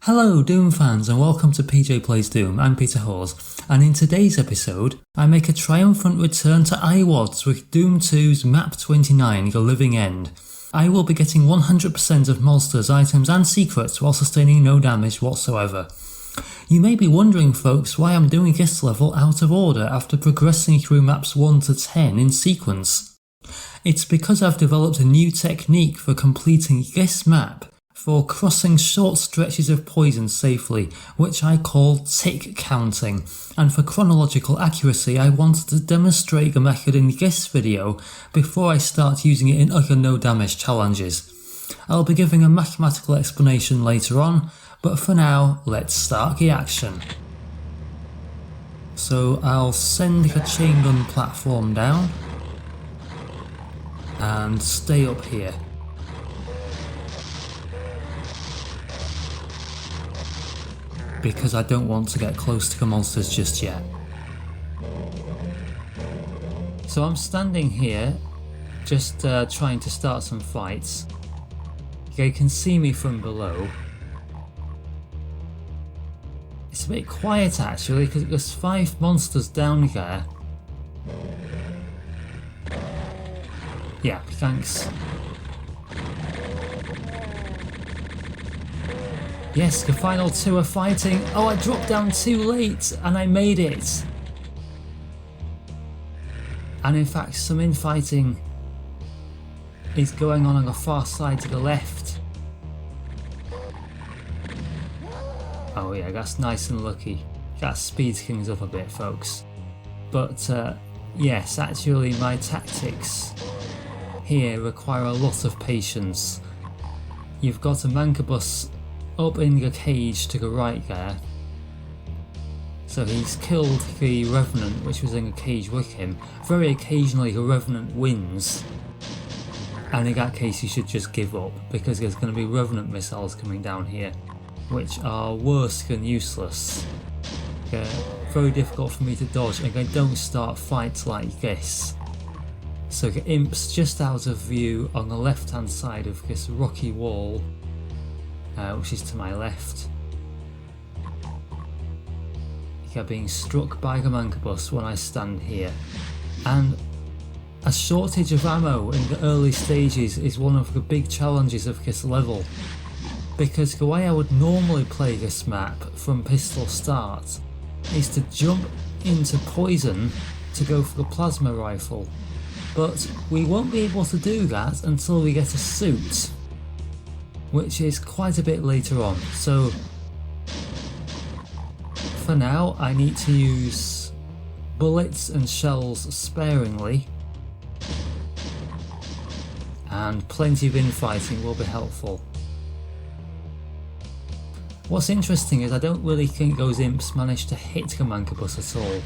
Hello Doom fans and welcome to PJ Plays Doom. I'm Peter Hawes, and in today's episode I make a triumphant return to iWads with Doom 2's Map 29, The Living End. I will be getting 100% of monsters, items and secrets while sustaining no damage whatsoever. You may be wondering folks why I'm doing this level out of order after progressing through maps 1 to 10 in sequence. It's because I've developed a new technique for completing this map for crossing short stretches of poison safely, which I call tic-counting, and for chronological accuracy I wanted to demonstrate the method in this video before I start using it in other no damage challenges. I'll be giving a mathematical explanation later on, but for now let's start the action. So I'll send the chain gun platform down and stay up here. Because I don't want to get close to the monsters just yet. So I'm standing here, just trying to start some fights. They can see me from below. It's a bit quiet actually, because there's 5 monsters down there. Yeah, thanks. Yes, the final 2 are fighting. Oh, I dropped down too late and I made it. And in fact, some infighting is going on the far side to the left. Oh yeah, that's nice and lucky. That speeds things up a bit, folks. But yes, actually my tactics here require a lot of patience. You've got a mancabus up in the cage to the right there. So he's killed the revenant which was in the cage with him. Very occasionally the revenant wins, and in that case you should just give up, because there's going to be revenant missiles coming down here which are worse than useless. They're very difficult for me to dodge and they don't start fights like this. So the imp's just out of view on the left hand side of this rocky wall, which is to my left. They're being struck by the mancabus when I stand here. And a shortage of ammo in the early stages is one of the big challenges of this level, because the way I would normally play this map from pistol start is to jump into poison to go for the plasma rifle, but we won't be able to do that until we get a suit, which is quite a bit later on. So for now I need to use bullets and shells sparingly, and plenty of infighting will be helpful. What's interesting is I don't really think those imps managed to hit the mancabus at all.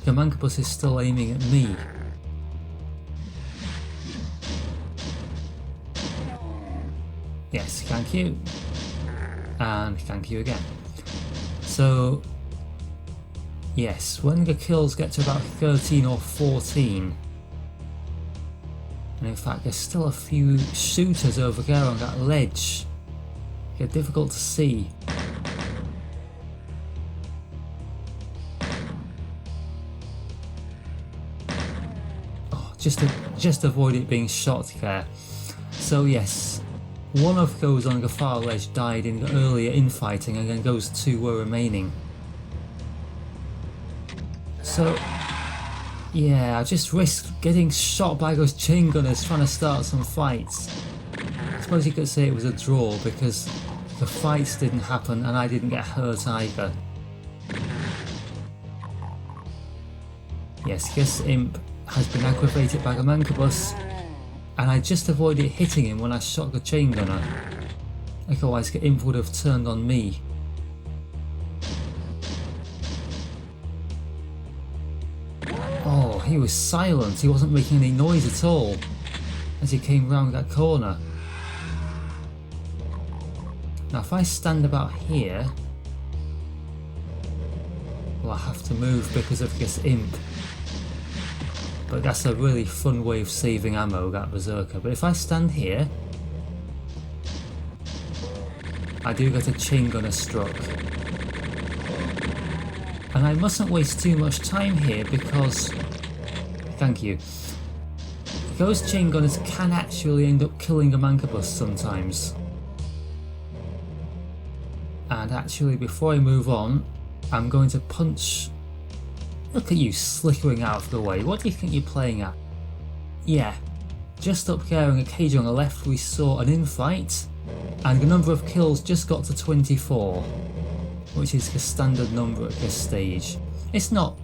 The mancabus is still aiming at me. Yes, thank you. And thank you again. So yes, when the kills get to about 13 or 14, and in fact there's still a few shooters over there on that ledge. They're difficult to see. Oh, just avoid it being shot there. So yes, one of those on the far ledge died in the earlier infighting, and then those 2 were remaining. So yeah, I just risked getting shot by those chain gunners trying to start some fights. I suppose you could say it was a draw because the fights didn't happen and I didn't get hurt either. Yes, this imp has been aggravated by the mancabus, and I just avoided hitting him when I shot the chain gunner. Otherwise the imp would have turned on me. Oh, he was silent, he wasn't making any noise at all as he came round that corner. Now if I stand about here, well I have to move because of this imp. But that's a really fun way of saving ammo, that berserker. But if I stand here, I do get a chain gunner struck. And I mustn't waste too much time here because... Thank you. Those chain gunners can actually end up killing a mancubus sometimes. And actually, before I move on, I'm going to punch... Look at you slickering out of the way. What do you think you're playing at? Yeah, just up there in a cage on the left we saw an infight, and the number of kills just got to 24, which is the standard number at this stage. It's not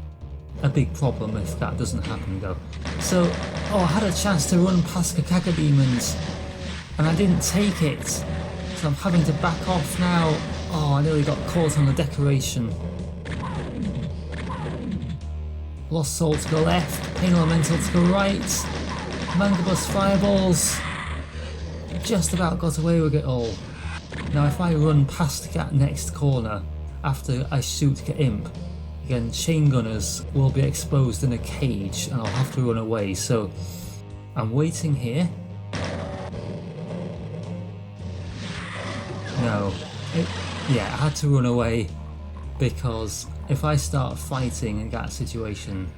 a big problem if that doesn't happen though. So, I had a chance to run past the cacodemons, and I didn't take it, so I'm having to back off now. Oh, I nearly got caught on the decoration. Lost Soul to the left, Pain Elemental to the right, Mancubus Fireballs. Just about got away with it all. Now if I run past that next corner after I shoot the imp, again chain gunners will be exposed in a cage and I'll have to run away, so I'm waiting here. No, yeah, I had to run away because if I start fighting in that situation,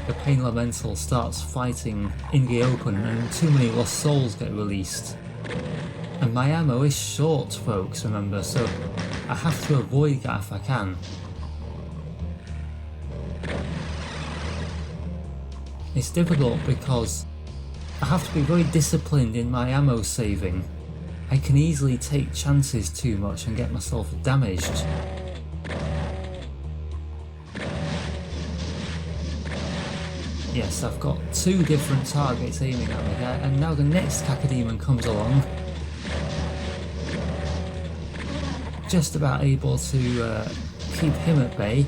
the Pain Elemental starts fighting in the open and too many Lost Souls get released. And my ammo is short, folks, remember, so I have to avoid that if I can. It's difficult because I have to be very disciplined in my ammo saving. I can easily take chances too much and get myself damaged. Yes, I've got two different targets aiming at me there, and now the next cacodemon comes along. Just about able to keep him at bay.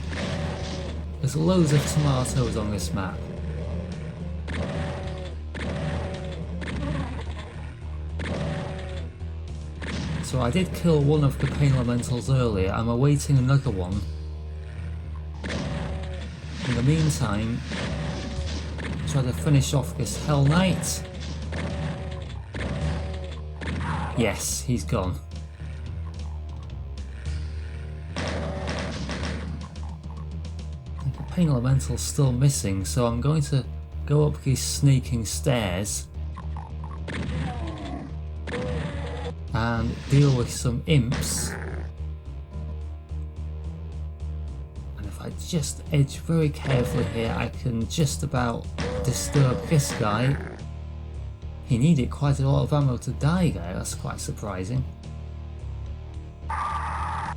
There's loads of tomatoes on this map. So I did kill one of the Pain Elementals earlier, I'm awaiting another one. In the meantime, try to finish off this Hell Knight. Yes, he's gone. The Pain Elemental's still missing, so I'm going to go up these snaking stairs and deal with some imps. And if I just edge very carefully here, I can just about disturb this guy. He needed quite a lot of ammo to die there, that's quite surprising. Oh,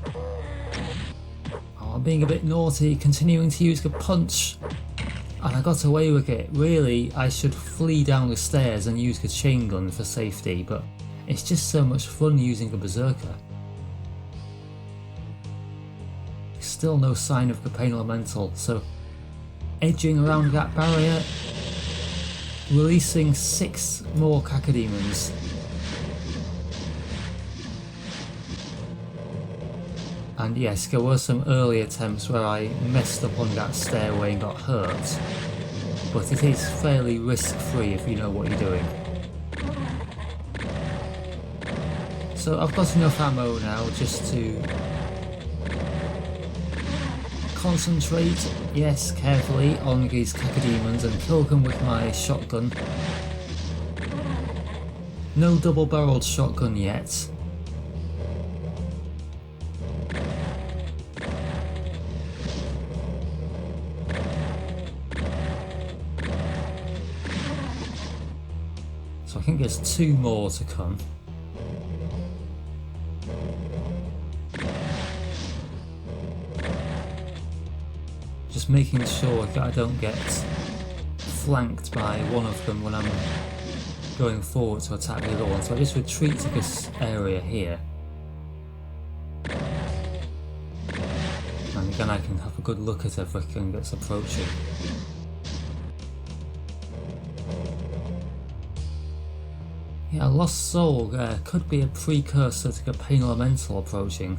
I'm being a bit naughty, continuing to use the punch. And I got away with it. Really, I should flee down the stairs and use the chain gun for safety, but it's just so much fun using the Berserker. Still no sign of the Pain Elemental, so edging around that barrier, releasing 6 more cacodemons. And yes, there were some early attempts where I messed up on that stairway and got hurt, but it is fairly risk-free if you know what you're doing. So I've got enough ammo now just to concentrate, yes, carefully on these cacodemons and kill them with my shotgun. No double-barreled shotgun yet. So I think there's 2 more to come. Just making sure that I don't get flanked by one of them when I'm going forward to attack the other one. So I just retreat to this area here. And then I can have a good look at everything that's approaching. Yeah, a Lost Soul could be a precursor to the Pain Elemental approaching.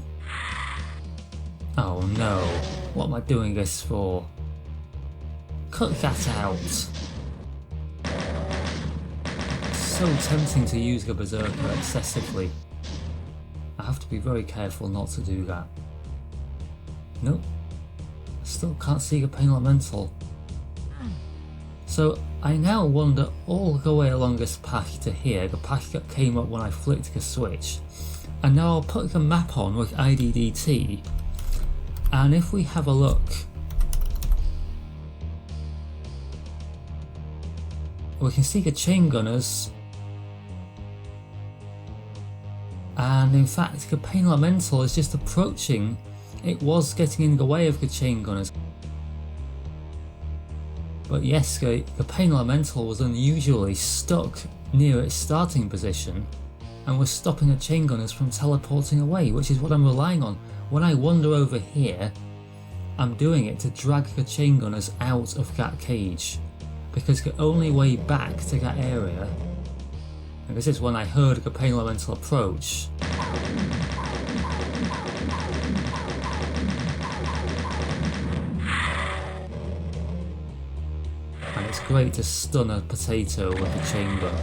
Oh no, what am I doing this for? Cut that out! So tempting to use the Berserker excessively. I have to be very careful not to do that. Nope. Still can't see the pain elemental. So I now wander all the way along this path to here, the path that came up when I flicked the switch. And now I'll put the map on with IDDT, and if we have a look, we can see the chain gunners, and in fact the pain elemental is just approaching. It was getting in the way of the chain gunners. But yes, the pain elemental was unusually stuck near its starting position and was stopping the chain gunners from teleporting away, which is what I'm relying on. When I wander over here, I'm doing it to drag the chain gunners out of that cage, because the only way back to that area, and this is when I heard the pain elemental approach, and it's great to stun a potato with a chain gun.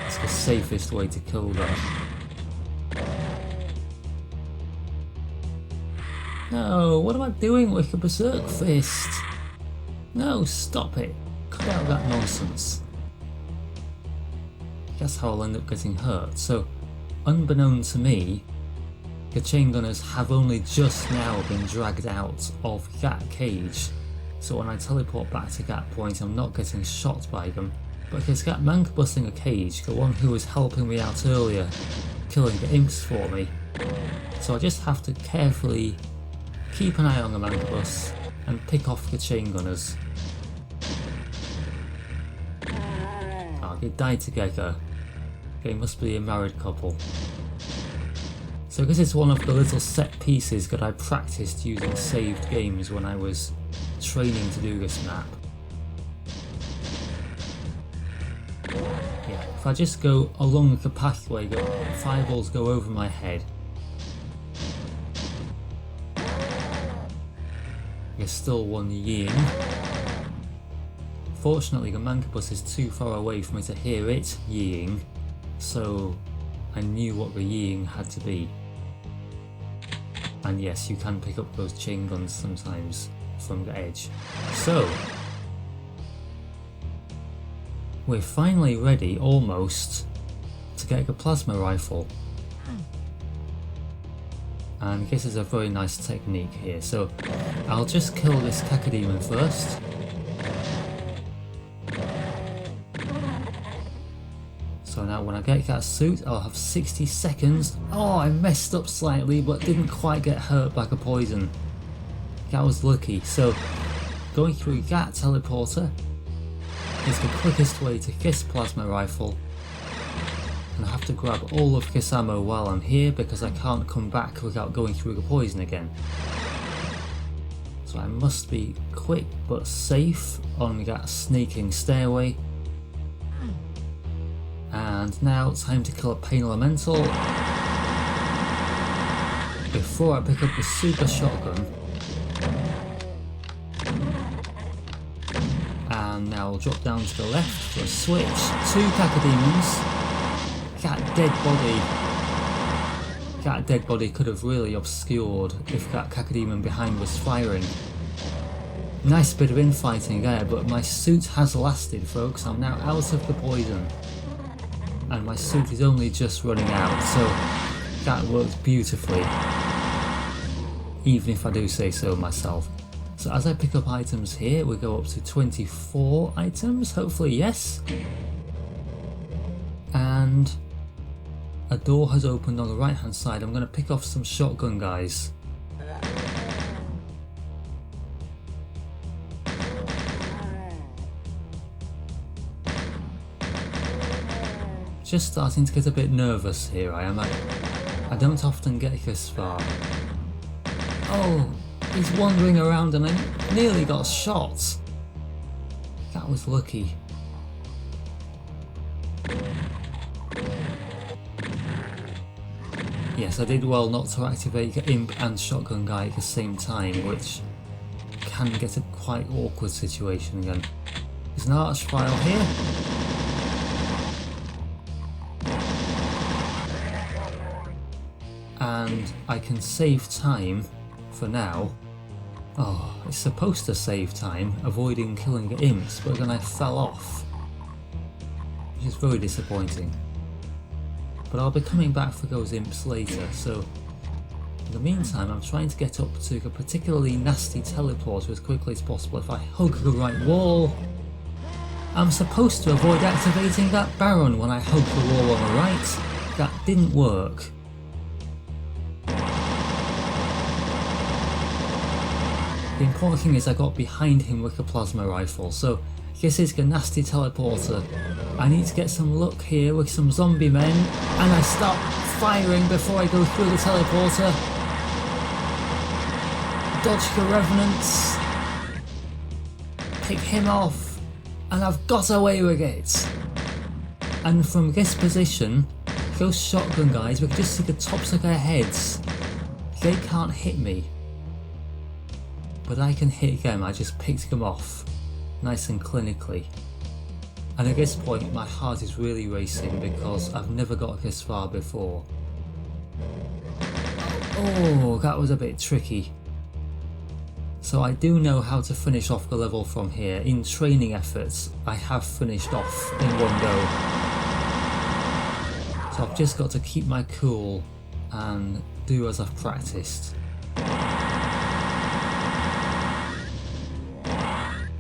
It's the safest way to kill them. No, what am I doing with the berserk fist? No, stop it. Cut out that nonsense. That's how I'll end up getting hurt. So, unbeknown to me, the chain gunners have only just now been dragged out of that cage. So when I teleport back to that point, I'm not getting shot by them. But there's that mancubus in a cage, the one who was helping me out earlier, killing the imps for me. So I just have to carefully keep an eye on the mancubus and pick off the chain gunners. Oh, they died together. They must be a married couple. So this is one of the little set pieces that I practiced using saved games when I was training to do this map. Yeah, if I just go along the pathway, the fireballs go over my head. There's still one yeeing. Fortunately, the mancubus is too far away for me to hear it yeeing, so I knew what the yeeing had to be. And yes, you can pick up those chain guns sometimes from the edge. So, we're finally ready, almost, to get the plasma rifle. And this is a very nice technique here. So, I'll just kill this cacodemon first. So now when I get that suit, I'll have 60 seconds. Oh, I messed up slightly, but didn't quite get hurt by the poison. That was lucky. So, going through that teleporter is the quickest way to this plasma rifle. And I have to grab all of this ammo while I'm here because I can't come back without going through the poison again. So I must be quick but safe on that sneaking stairway. And now time to kill a pain elemental before I pick up the super shotgun. And now I'll drop down to the left for a switch. 2 cacodemons. That dead body could have really obscured if that cacodemon behind was firing. Nice bit of infighting there, but my suit has lasted, folks. I'm now out of the poison. And my suit is only just running out, so that worked beautifully. Even if I do say so myself. So as I pick up items here, we go up to 24 items, hopefully, yes. And a door has opened on the right hand side. I'm going to pick off some shotgun guys. Just starting to get a bit nervous here, I am. I don't often get this far. Oh, he's wandering around and I nearly got shot. That was lucky. Yes, I did well not to activate the imp and shotgun guy at the same time, which can get a quite awkward situation again. There's an arch file here. and I can save time for now. Oh, it's supposed to save time, avoiding killing imps, but then I fell off, which is very disappointing. But I'll be coming back for those imps later, so in the meantime I'm trying to get up to a particularly nasty teleporter as quickly as possible. If I hug the right wall, I'm supposed to avoid activating that Baron when I hug the wall on the right. That didn't work. The important thing is I got behind him with a plasma rifle, so this is the nasty teleporter. I need to get some luck here with some zombie men, and I start firing before I go through the teleporter. Dodge the revenants, pick him off, and I've got away with it. And from this position, those shotgun guys, we can just see the tops of their heads. They can't hit me, but I can hit them. I just picked them off, nice and clinically. And at this point my heart is really racing because I've never got this far before. Oh, that was a bit tricky. So I do know how to finish off the level from here. In training efforts, I have finished off in one go. So I've just got to keep my cool and do as I've practiced.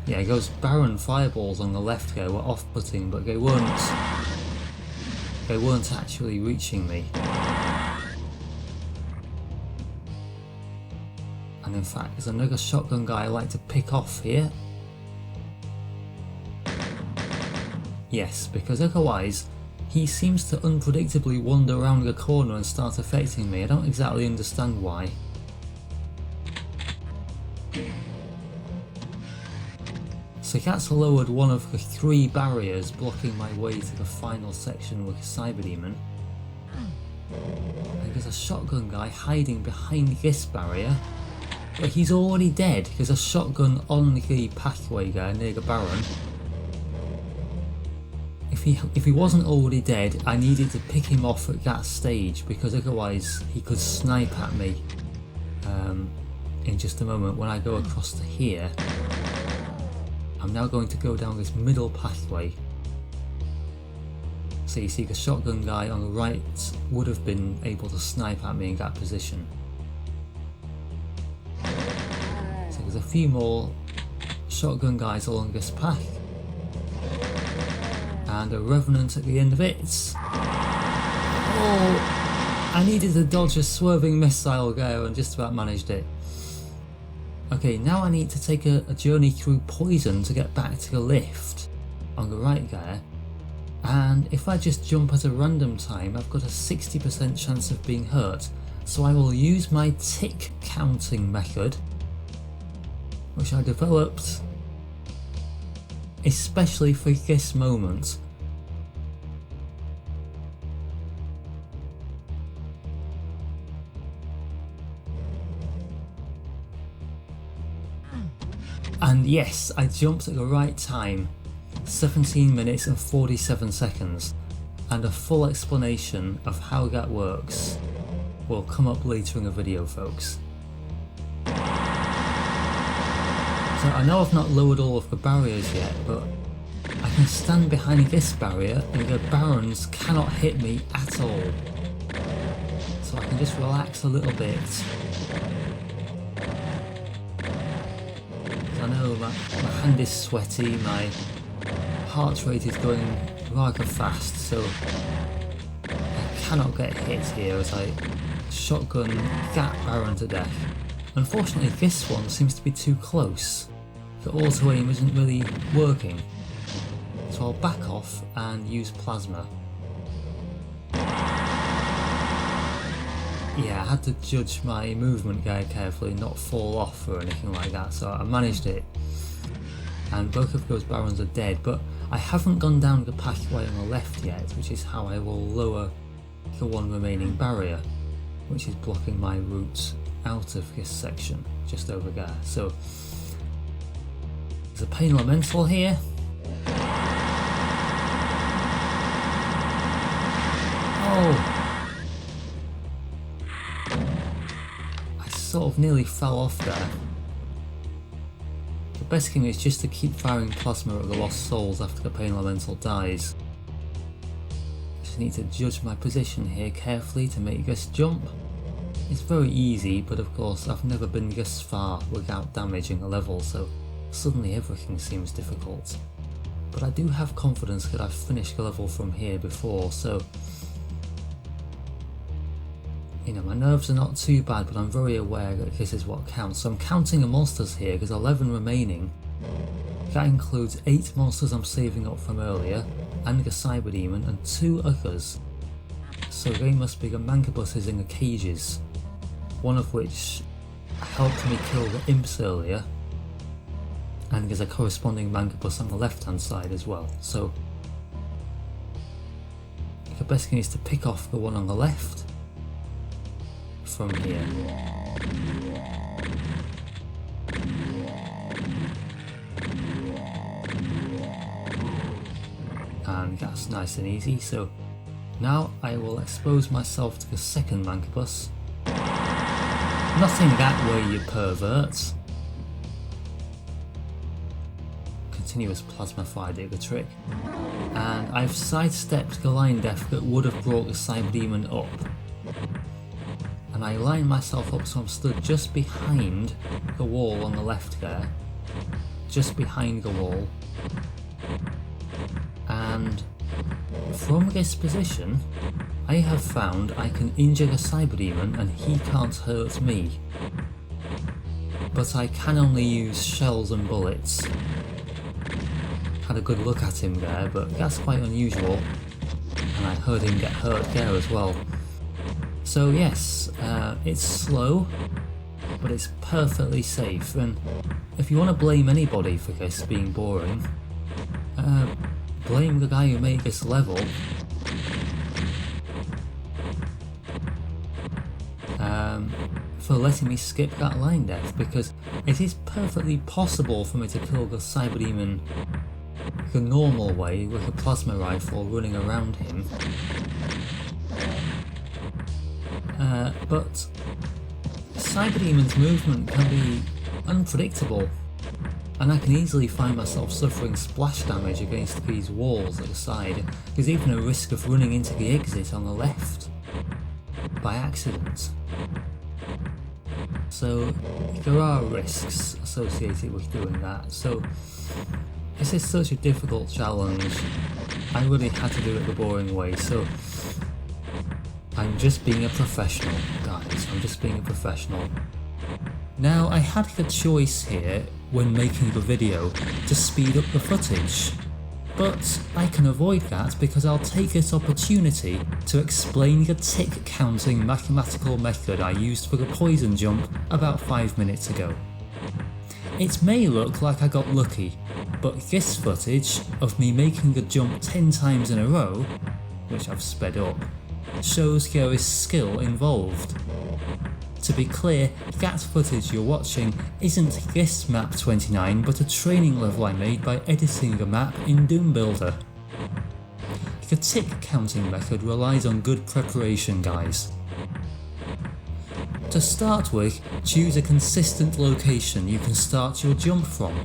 Yeah, those Baron fireballs on the left there were off-putting, but they weren't actually reaching me. And in fact, there's another shotgun guy I like to pick off here. Yes, because otherwise he seems to unpredictably wander around the corner and start affecting me. I don't exactly understand why. So that's lowered one of the 3 barriers blocking my way to the final section with Cyber Demon. And there's a shotgun guy hiding behind this barrier, but he's already dead. There's a shotgun on the pathway there near the Baron. If he wasn't already dead, I needed to pick him off at that stage, because otherwise he could snipe at me in just a moment. When I go across to here, I'm now going to go down this middle pathway. So you see the shotgun guy on the right would have been able to snipe at me in that position. So there's a few more shotgun guys along this path. And a revenant at the end of it. Oh, I needed to dodge a swerving missile there and just about managed it. Okay, now I need to take a journey through poison to get back to the lift on the right there. And if I just jump at a random time, I've got a 60% chance of being hurt. So I will use my tic-counting method, which I developed especially for this moment. And yes, I jumped at the right time, 17 minutes and 47 seconds, and a full explanation of how that works will come up later in the video, folks. So I know I've not lowered all of the barriers yet, but I can stand behind this barrier and the Barons cannot hit me at all. So I can just relax a little bit. I know my hand is sweaty, my heart rate is going rather fast, so I cannot get hit here as I shotgun that Baron to death. Unfortunately, this one seems to be too close. The auto aim isn't really working, so I'll back off and use plasma. Yeah, I had to judge my movement very carefully, not fall off or anything like that, so I managed it. And both of those Barons are dead, but I haven't gone down the pathway on the left yet, which is how I will lower the one remaining barrier, which is blocking my route out of this section, just over there. So there's a pain elemental here. Oh! sort of nearly fell off there. The best thing is just to keep firing plasma at the lost souls after the pain elemental dies. Just need to judge my position here carefully to make this jump. It's very easy, but of course I've never been this far without damaging a level, so suddenly everything seems difficult. But I do have confidence that I've finished the level from here before, so you know, my nerves are not too bad, but I'm very aware that this is what counts. So I'm counting the monsters here, there's 11 remaining. That includes 8 monsters I'm saving up from earlier, and the Cyber Demon, and 2 others. So they must be the Mangabuses in the cages, one of which helped me kill the imps earlier, and there's a corresponding Mangabus on the left hand side as well. So the best thing is to pick off the one on the left from here. And that's nice and easy, so now I will expose myself to the second Mangabus. Nothing that way, you perverts. Continuous plasma fire did the trick. And I've sidestepped the line death that would have brought the Cyber Demon up. And I line myself up so I'm stood just behind the wall on the left there. Just behind the wall. And from this position, I have found I can injure the Cyber Demon and he can't hurt me. But I can only use shells and bullets. Had a good look at him there, but that's quite unusual. And I heard him get hurt there as well. So yes, it's slow, but it's perfectly safe, and if you want to blame anybody for this being boring, blame the guy who made this level. For letting me skip that line death, because it is perfectly possible for me to kill the Cyber Demon the normal way with a plasma rifle running around him. But Cyber Demon's movement can be unpredictable, and I can easily find myself suffering splash damage against these walls at the side. There's even a risk of running into the exit on the left by accident. So there are risks associated with doing that. So this is such a difficult challenge. I really had to do it the boring way, so I'm just being a professional, guys. I'm just being a professional. Now, I had the choice here when making the video to speed up the footage, but I can avoid that because I'll take this opportunity to explain the tic-counting mathematical method I used for the poison jump about 5 minutes ago. It may look like I got lucky, but this footage of me making the jump 10 times in a row, which I've sped up, shows there is skill involved. To be clear, that footage you're watching isn't this map 29, but a training level I made by editing the map in Doom Builder. The tic-counting method relies on good preparation, guys. To start with, choose a consistent location you can start your jump from.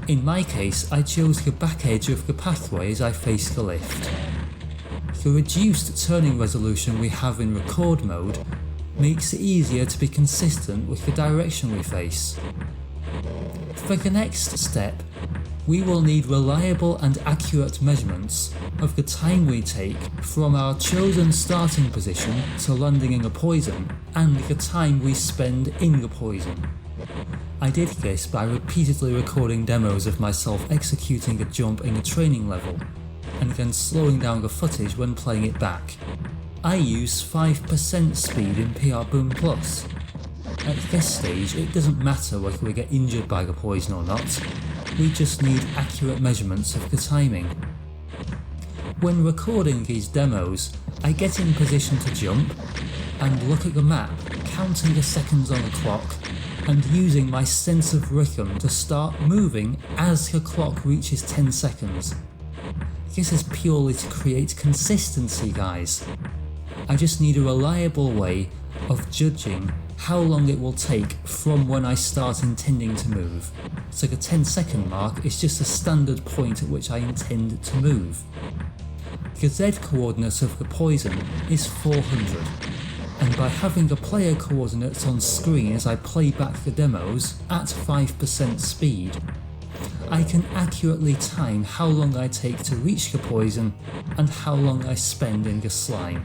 In my case, I chose the back edge of the pathway as I face the lift. The reduced turning resolution we have in record mode makes it easier to be consistent with the direction we face. For the next step, we will need reliable and accurate measurements of the time we take from our chosen starting position to landing in a poison and the time we spend in the poison. I did this by repeatedly recording demos of myself executing a jump in a training level, and then slowing down the footage when playing it back. I use 5% speed in PR Boom Plus. At this stage, it doesn't matter whether we get injured by the poison or not, we just need accurate measurements of the timing. When recording these demos, I get in position to jump, and look at the map, counting the seconds on the clock, and using my sense of rhythm to start moving as the clock reaches 10 seconds. This is purely to create consistency, guys. I just need a reliable way of judging how long it will take from when I start intending to move. So the 10-second mark is just a standard point at which I intend to move. The Z coordinate of the poison is 400, and by having the player coordinates on screen as I play back the demos at 5% speed, I can accurately time how long I take to reach the poison and how long I spend in the slime.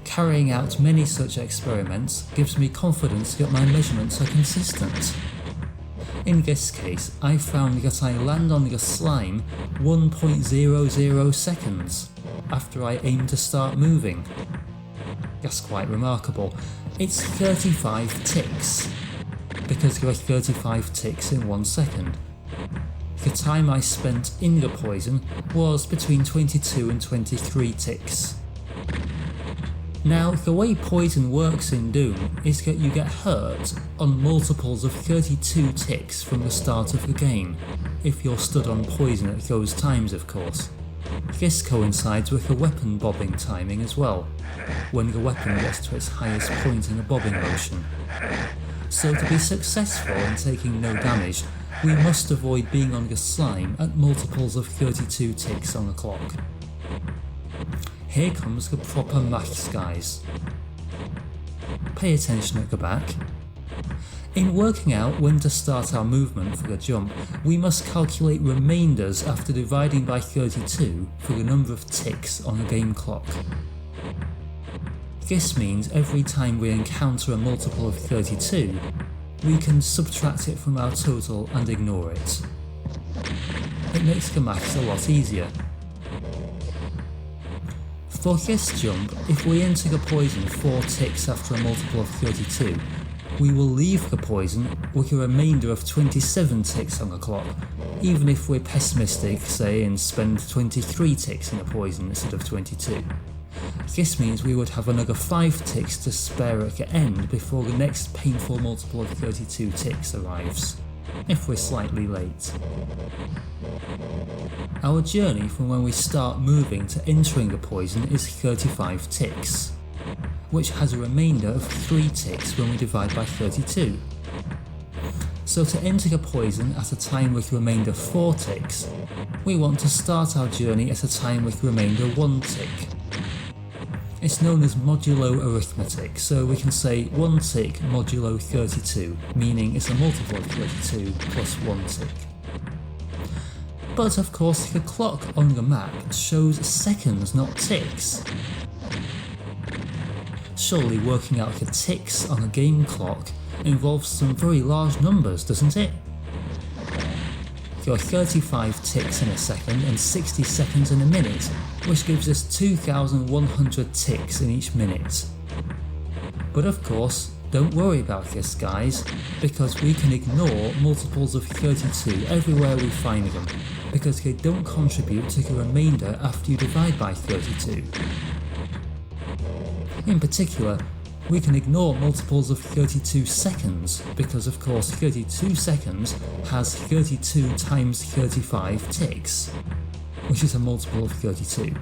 Carrying out many such experiments gives me confidence that my measurements are consistent. In this case, I found that I land on the slime 1.00 seconds after I aim to start moving. That's quite remarkable. It's 35 ticks, because there are 35 ticks in 1 second. The time I spent in the poison was between 22 and 23 ticks. Now, the way poison works in Doom is that you get hurt on multiples of 32 ticks from the start of the game, if you're stood on poison at those times of course. This coincides with the weapon bobbing timing as well, when the weapon gets to its highest point in the bobbing motion. So to be successful in taking no damage, we must avoid being on the slime at multiples of 32 ticks on the clock. Here comes the proper maths, guys. Pay attention at the back. In working out when to start our movement for the jump, we must calculate remainders after dividing by 32 for the number of ticks on the game clock. This means every time we encounter a multiple of 32, we can subtract it from our total and ignore it. It makes the maths a lot easier. For this jump, if we enter the poison 4 ticks after a multiple of 32, we will leave the poison with a remainder of 27 ticks on the clock, even if we're pessimistic, say, and spend 23 ticks in the poison instead of 22. This means we would have another 5 ticks to spare at the end before the next painful multiple of 32 ticks arrives, if we're slightly late. Our journey from when we start moving to entering the poison is 35 ticks, which has a remainder of 3 ticks when we divide by 32. So to enter the poison at a time with remainder 4 ticks, we want to start our journey at a time with remainder 1 tick. It's known as modulo arithmetic, so we can say 1 tick modulo 32, meaning it's a multiple of 32 plus 1 tick. But of course the clock on the map shows seconds, not ticks. Surely working out the ticks on a game clock involves some very large numbers, doesn't it? There are 35 ticks in a second and 60 seconds in a minute, which gives us 2,100 ticks in each minute. But of course, don't worry about this, guys, because we can ignore multiples of 32 everywhere we find them, because they don't contribute to the remainder after you divide by 32. In particular, we can ignore multiples of 32 seconds, because of course 32 seconds has 32 times 35 ticks, which is a multiple of 32.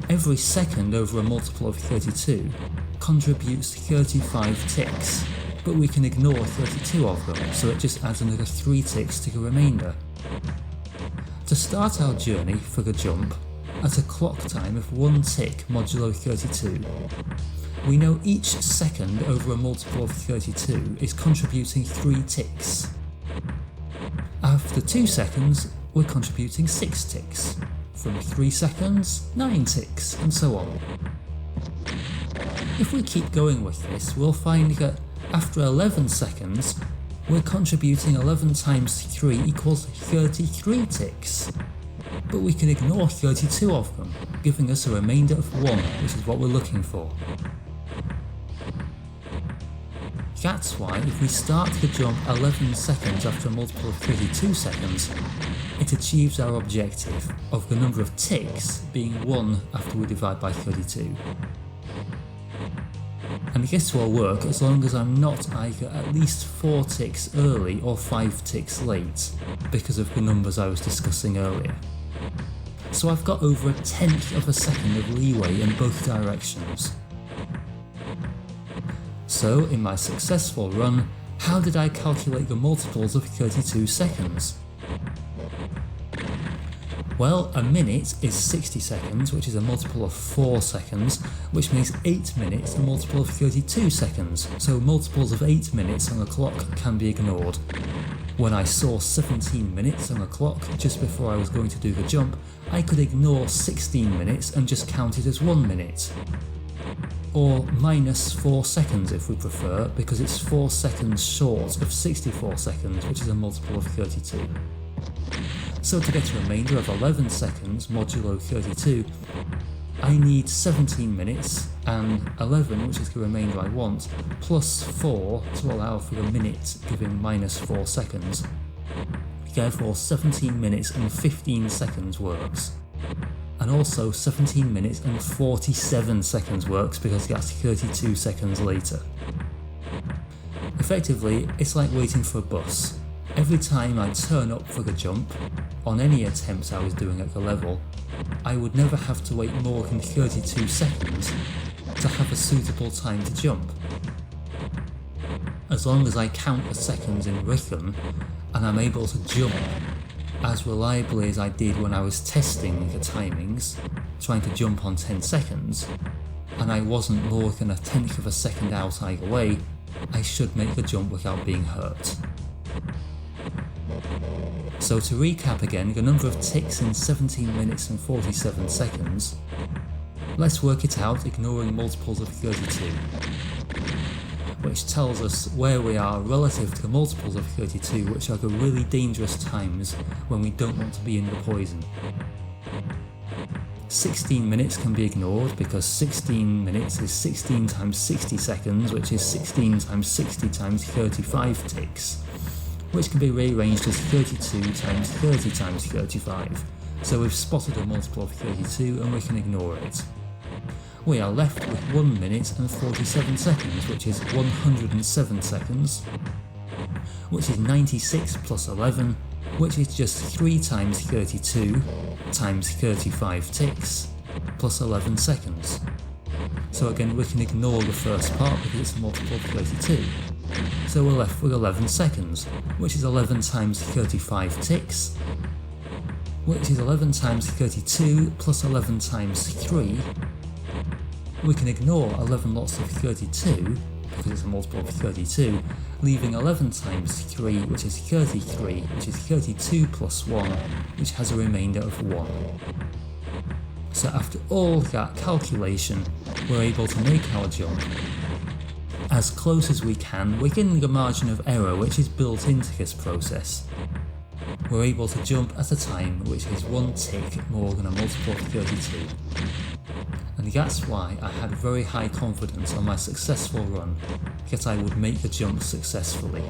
Every second over a multiple of 32 contributes 35 ticks, but we can ignore 32 of them, so it just adds another 3 ticks to the remainder. To start our journey for the jump, at a clock time of 1 tick modulo 32, we know each second over a multiple of 32 is contributing 3 ticks. After 2 seconds, we're contributing 6 ticks. From 3 seconds, 9 ticks, and so on. If we keep going with this, we'll find that after 11 seconds, we're contributing 11 times 3 equals 33 ticks. But we can ignore 32 of them, giving us a remainder of 1, which is what we're looking for. That's why if we start the jump 11 seconds after a multiple of 32 seconds, it achieves our objective of the number of ticks being 1 after we divide by 32. And this will work as long as I'm not either at least 4 ticks early or 5 ticks late, because of the numbers I was discussing earlier. So I've got over 1/10 of a second of leeway in both directions. So in my successful run, how did I calculate the multiples of 32 seconds? Well, a minute is 60 seconds, which is a multiple of 4 seconds, which makes 8 minutes a multiple of 32 seconds, so multiples of 8 minutes on the clock can be ignored. When I saw 17 minutes on the clock just before I was going to do the jump, I could ignore 16 minutes and just count it as 1 minute. Or minus 4 seconds if we prefer, because it's 4 seconds short of 64 seconds, which is a multiple of 32. So to get a remainder of 11 seconds modulo 32, I need 17 minutes and 11, which is the remainder I want, plus 4 to allow for a minute giving minus 4 seconds. Therefore 17 minutes and 15 seconds works. And also 17 minutes and 47 seconds works because that's 32 seconds later. Effectively, it's like waiting for a bus. Every time I turn up for the jump, on any attempts I was doing at the level, I would never have to wait more than 32 seconds to have a suitable time to jump. As long as I count the seconds in rhythm and I'm able to jump as reliably as I did when I was testing the timings, trying to jump on 10 seconds, and I wasn't more than 1/10 of a second out either way, I should make the jump without being hurt. So to recap again, the number of ticks in 17 minutes and 47 seconds, let's work it out ignoring multiples of 32, which tells us where we are relative to the multiples of 32, which are the really dangerous times when we don't want to be in the poison. 16 minutes can be ignored because 16 minutes is 16 times 60 seconds, which is 16 times 60 times 35 ticks, which can be rearranged as 32 times 30 times 35. So we've spotted a multiple of 32 and we can ignore it. We are left with 1 minute and 47 seconds, which is 107 seconds, which is 96 plus 11, which is just 3 times 32 times 35 ticks, plus 11 seconds. So again, we can ignore the first part because it's a multiple of 32. So we're left with 11 seconds, which is 11 times 35 ticks, which is 11 times 32 plus 11 times 3. We can ignore 11 lots of 32, because it's a multiple of 32, leaving 11 times 3, which is 33, which is 32 plus 1, which has a remainder of 1. So after all that calculation, we're able to make our jump as close as we can within the margin of error which is built into this process. We're able to jump at a time which is 1 tick more than a multiple of 32. And that's why I had very high confidence on my successful run that I would make the jump successfully,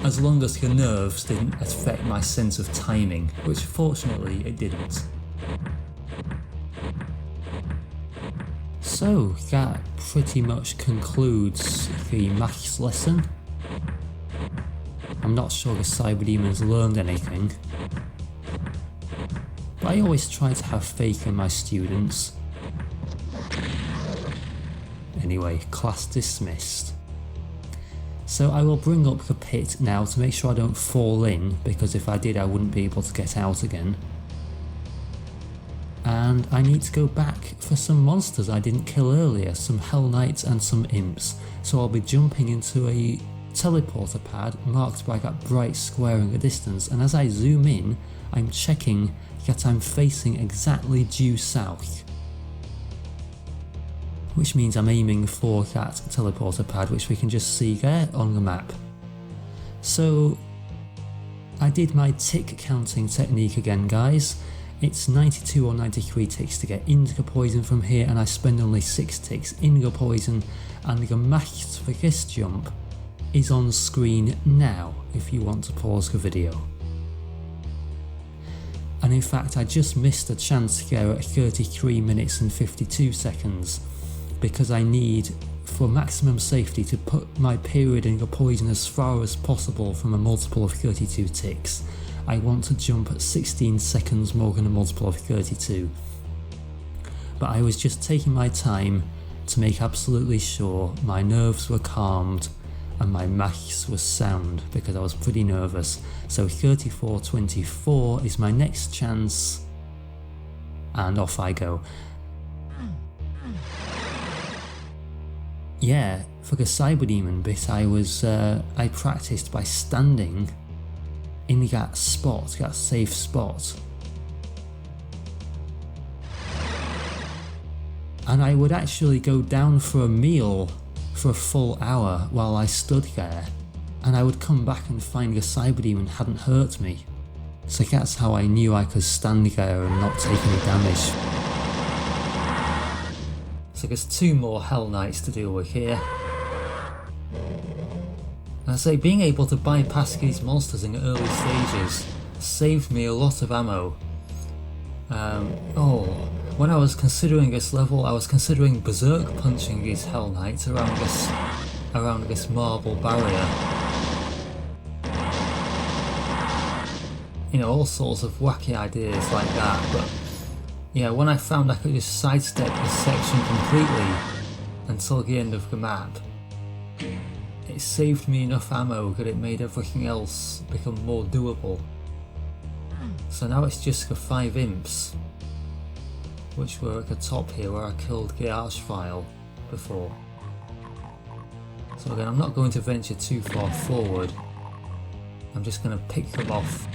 as long as the nerves didn't affect my sense of timing, which fortunately it didn't. So that pretty much concludes the maths lesson. I'm not sure the Cyberdemons learned anything, but I always try to have faith in my students. Anyway, class dismissed. So I will bring up the pit now to make sure I don't fall in, because if I did I wouldn't be able to get out again. And I need to go back for some monsters I didn't kill earlier, some Hell Knights and some Imps. So I'll be jumping into a teleporter pad marked by that bright square in the distance, and as I zoom in, I'm checking that I'm facing exactly due south, which means I'm aiming for that teleporter pad, which we can just see there on the map. So I did my tick counting technique again, guys. It's 92 or 93 ticks to get into the poison from here, and I spend only 6 ticks in the poison, and the math for this jump is on screen now if you want to pause the video. And in fact I just missed a chance here at 33 minutes and 52 seconds because I need, for maximum safety, to put my period in the poison as far as possible from a multiple of 32 ticks. I want to jump at 16 seconds more than a multiple of 32. But I was just taking my time, to make absolutely sure my nerves were calmed and my maths was sound, because I was pretty nervous. So 34-24 is my next chance, and off I go. Yeah, for the cyber demon bit I practiced by standing in that spot, that safe spot. And I would actually go down for a meal for a full hour while I stood there, and I would come back and find the cyber demon hadn't hurt me. So that's how I knew I could stand there and not take any damage. So there's 2 more Hell Knights to deal with here. And I say, being able to bypass these monsters in the early stages saved me a lot of ammo. When I was considering this level, I was considering berserk punching these Hell Knights around this marble barrier. You know, all sorts of wacky ideas like that, but yeah, when I found I could just sidestep this section completely until the end of the map, it saved me enough ammo that it made everything else become more doable. So now it's just the 5 imps, which were at the top here where I killed the Archvile before. So again, I'm not going to venture too far forward, I'm just going to pick them off.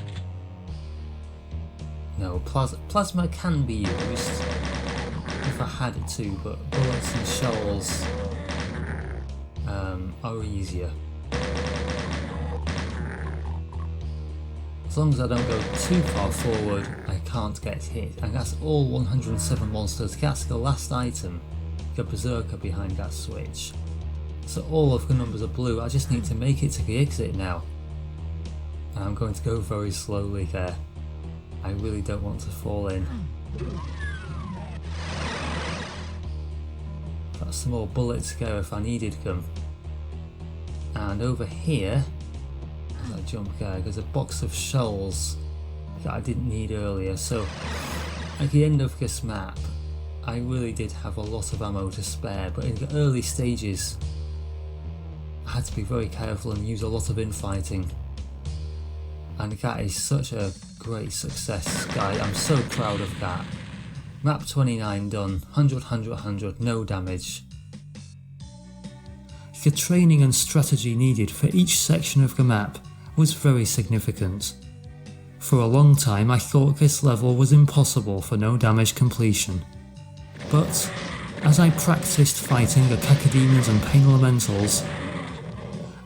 No, plasma can be used if I had it to, but bullets and shells are easier. As long as I don't go too far forward, I can't get hit, and that's all 107 monsters. That's the last item, the Berserker behind that switch. So all of the numbers are blue. I just need to make it to the exit now. And I'm going to go very slowly there. I really don't want to fall in. Got some more bullets there if I needed them. And over here, as I jump there, there's a box of shells that I didn't need earlier. So at the end of this map, I really did have a lot of ammo to spare, but in the early stages, I had to be very careful and use a lot of infighting. And that is such a great success, guys. I'm so proud of that. Map 29 done, 100, 100, 100, no damage. The training and strategy needed for each section of the map was very significant. For a long time I thought this level was impossible for no damage completion. But as I practiced fighting the cacodemons and pain elementals,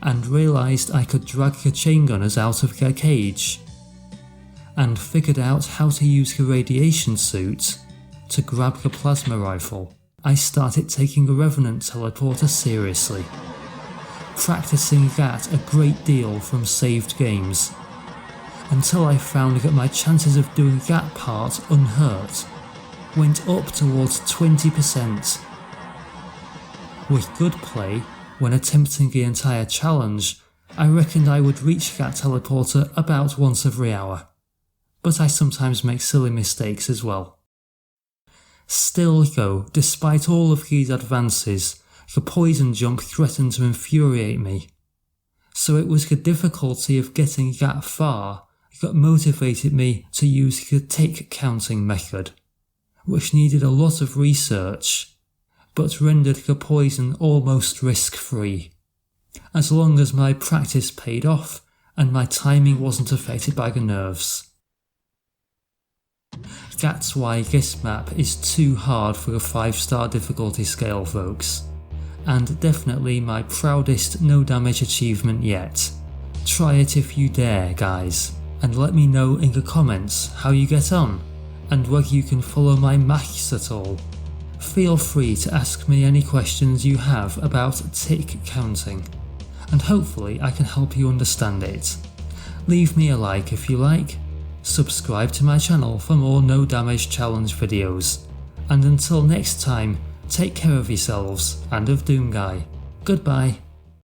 and realised I could drag the chain gunners out of their cage, and figured out how to use the radiation suit to grab the plasma rifle, I started taking the revenant teleporter seriously, practicing that a great deal from saved games, until I found that my chances of doing that part unhurt went up towards 20%. With good play, when attempting the entire challenge, I reckoned I would reach that teleporter about once every hour, but I sometimes make silly mistakes as well. Still though, despite all of these advances, the poison jump threatened to infuriate me, so it was the difficulty of getting that far that motivated me to use the tic-counting method, which needed a lot of research, but rendered the poison almost risk-free, as long as my practice paid off and my timing wasn't affected by the nerves. That's why this map is too hard for a 5-star difficulty scale, folks, and definitely my proudest no damage achievement yet. Try it if you dare, guys, and let me know in the comments how you get on, and whether you can follow my maths at all. Feel free to ask me any questions you have about tic-counting, and hopefully I can help you understand it. Leave me a like if you like, subscribe to my channel for more no damage challenge videos, and until next time, take care of yourselves and of Doomguy. Goodbye.